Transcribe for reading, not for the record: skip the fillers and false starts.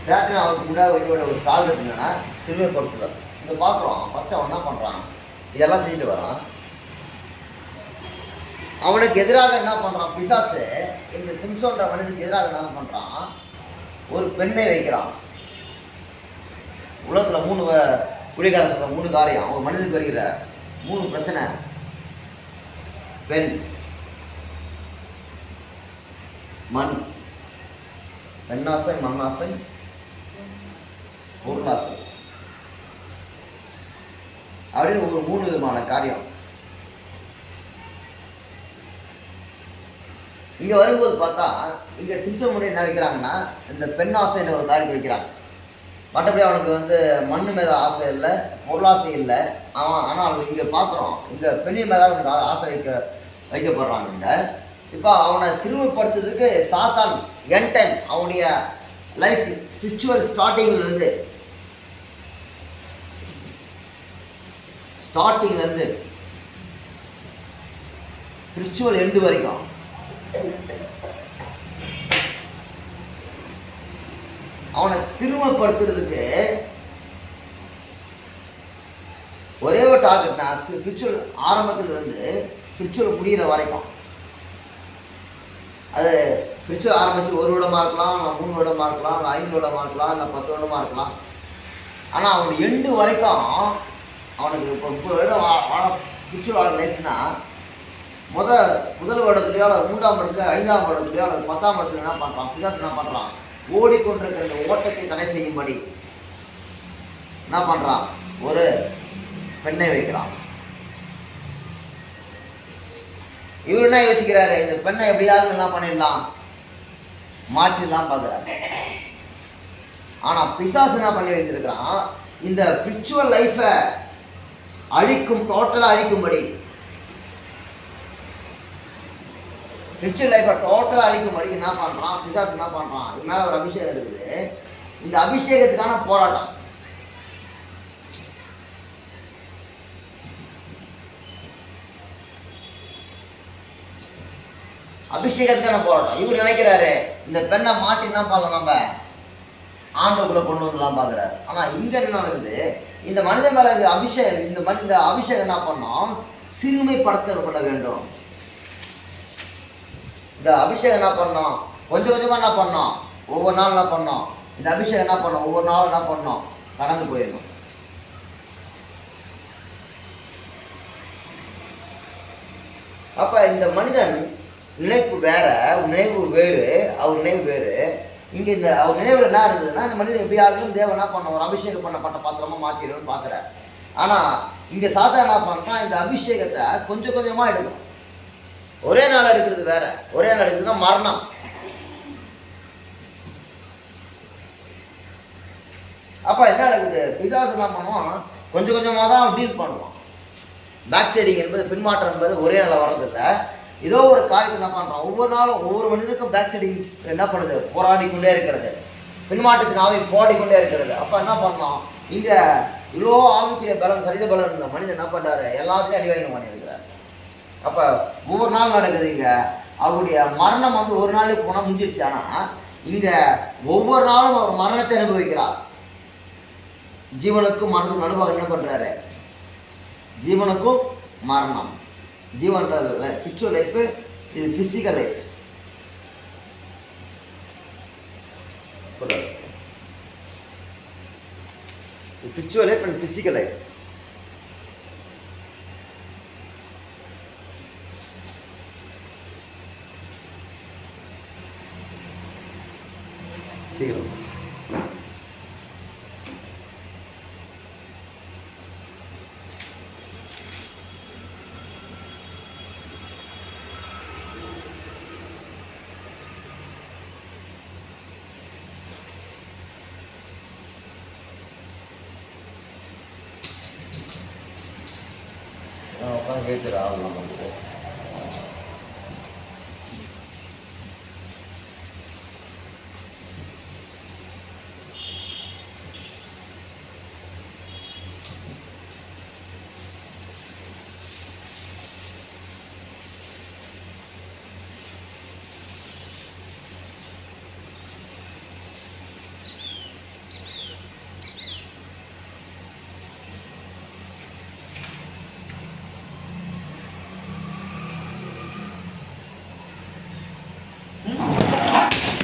Satan அவனுக்கு முன்னாடி ஒரு டார்கெட் என்னன்னா சிறுமைப்படுத்துதல். இதை பார்க்குறோம். ஃபர்ஸ்ட் அவன் என்ன பண்ணுறான், இதெல்லாம் செஞ்சுட்டு வரான். அவனுக்கு எதிராக என்ன பண்ணுறான் பிசாசு, இந்த சிம்சோன்ற மனிதனுக்கு எதிராக என்ன பண்ணுறான், ஒரு பெண்ணை வைக்கிறான். உலகத்தில் 3 குடிகார சொல்ற 3 காரியம் ஒரு மனிதனுக்கு வருகிற 3 பிரச்சனை: பெண், மண், பெண்ணாசை, மண்ணாசை, பொருளாசை அப்படின்னு ஒரு 3 விதமான காரியம். இங்க வரும்போது பார்த்தா இங்க சிம்சன் முறை என்ன வைக்கிறாங்கன்னா இந்த பெண்ணாசைன்ற ஒரு காரியத்தை வைக்கிறாங்க. மற்றபடி அவனுக்கு மண் மேல ஆசை இல்லை, பொருளாசை இல்லை. ஆனால் இங்க பார்க்குறோம் இங்க பெண்ணின் மேல அவனுக்கு ஆசை வைக்கப்படுறாங்க. இப்போ அவனை சிறுமைப்படுத்துறதுக்கு சாத்தான் என் டைம் அவனுடைய லைஃப் ஸ்பிரிச்சுவல் ஸ்டார்டிங்லேருந்து ஸ்பிரிச்சுவல் எண்டு வரைக்கும் அவனை சிறுமைப்படுத்துறதுக்கு ஒரே ஒரு டார்கெட்னா ஸ்பிரிச்சுவல் ஆரம்பத்திலிருந்து ஸ்பிரிச்சுவல் முடிகிற வரைக்கும். அது ஸ்பிரிச்சுவல் ஆரம்பித்து 1 வருடமாக இருக்கலாம், இல்லை 3 வருடமாக இருக்கலாம், இல்லை 5 வருடமாக இருக்கலாம், இல்லை 10 வருடமாக இருக்கலாம். ஆனால் அவன் எண்டு வரைக்கும் அவனுக்கு இப்போ 30 வருடம் ஸ்பிரிச்சுவல் ஆகிற லைஃப்னா முதல் வருடத்துலையோ அல்லது 3ஆம் வருடத்துலையோ 5ஆம் வருடத்துலையோ அல்லது 10ஆம் வருடத்துல என்ன பண்ணுறான் பிசாசு என்ன பண்ணுறான், ஓடிக்கொண்டிருக்கிற இந்த ஓட்டத்தை தடை செய்யும்படி என்ன பண்ணுறான், ஒரு பெண்ணை வைக்கிறான். இவர் என்ன யோசிக்கிறாரு, இந்த பெண்ணை எப்படியாவது என்ன பண்ணிடலாம், மாற்றிடலாம் பார்க்குறாரு. ஆனா பிசாசு என்ன பண்ணி வச்சிருக்கிறான், இந்த ஸ்பிரிச்சுவல் லைஃபை டோட்டலா அழிக்கும்படி, ஸ்பிரிச்சுவல் லைஃபை டோட்டலா அழிக்கும்படி என்ன பண்றான் பிசாசு என்ன பண்றான், இது மேல ஒரு அபிஷேகம் இருக்குது, இந்த அபிஷேகத்துக்கான போராட்டம். அபிஷேகத்துக்கான போராட்டம். இவர் நினைக்கிறாரு இந்த பெண்ணை மாட்டி என்ன பண்ணலாம், நம்ம ஆண்டவர்களை கொண்டு வந்துலாம் பார்க்குறாரு. ஆனா இங்க என்ன நடக்குது, இந்த மனிதன் மேல அபிஷேகம், இந்த அபிஷேகம் என்ன பண்ணோம், சிறுமைப்படுத்தப்பட வேண்டும். இந்த அபிஷேகம் என்ன பண்ணோம், கொஞ்சம் கொஞ்சமா என்ன பண்ணோம், ஒவ்வொரு நாள் என்ன பண்ணோம், இந்த அபிஷேகம் என்ன பண்ணோம், ஒவ்வொரு நாளும் என்ன பண்ணோம், கடந்து போயிடணும். அப்ப இந்த மனிதன் நினைப்பு வேற, நினைவு வேறு, அவர் நினைவு வேறு. இங்க இந்த அவர் நினைவுல என்ன இருந்ததுன்னா, இந்த மனிதன் எப்படியாவது தேவன் என்ன பண்ண ஒரு அபிஷேகம் பண்ணப்பட்ட பாத்திரமா மாத்திடுன்னு பாக்குறாரு. ஆனா இங்க சாத்தா என்ன பண்றான், இந்த அபிஷேகத்தை கொஞ்சம் கொஞ்சமா எடுக்கும். ஒரே நாள் எடுக்கிறது வேற, ஒரே நாள் எடுக்கிறதுனா மரணம். அப்ப என்ன நடக்குது, பிசாசு என்ன பண்ணுவான், கொஞ்சம் கொஞ்சமா தான் டீல் பண்ணுவான். பேக் சைடிங் என்பது, பின்மாற்றம் என்பது ஒரே நாள் வர்றதில்லை. ஏதோ ஒரு காரியத்தை என்ன பண்றான், ஒவ்வொரு நாளும் ஒவ்வொரு மனிதனுக்கும் பேக் சைடிங் என்ன பண்ணுது, போராடி கொண்டே இருக்கிறது, பின்மாற்றத்தின் ஆவி போராடிக்கொண்டே இருக்கிறது. அப்ப என்ன பண்ணோம், இங்க இவ்வளோ ஆவிக்குரிய பலம், சரீர பலம் இருந்த மனிதன் என்ன பண்றாரு, எல்லாத்தையும் அடிவாங்க பண்ணியிருக்கிறார். அப்ப ஒவ்வொரு நாள் நடக்குது. இங்க அவருடைய மரணம் ஒரு நாளுக்கு போனா முடிஞ்சிடுச்சு. ஆனா இங்க ஒவ்வொரு நாளும் அவர் மரணத்தை அனுபவிக்கிறார். ஜீவனுக்கும் மரணத்துக்கும் நடுவாக என்ன பண்றாரு, ஜீவனுக்கும் மரணம். ஜீவன்றது ஸ்பிரிச்சுவல் லைஃப், இது physical life. Spiritual life and physical life. சீக்கிரம் உட்காந்து கேட்குறா நமக்கு.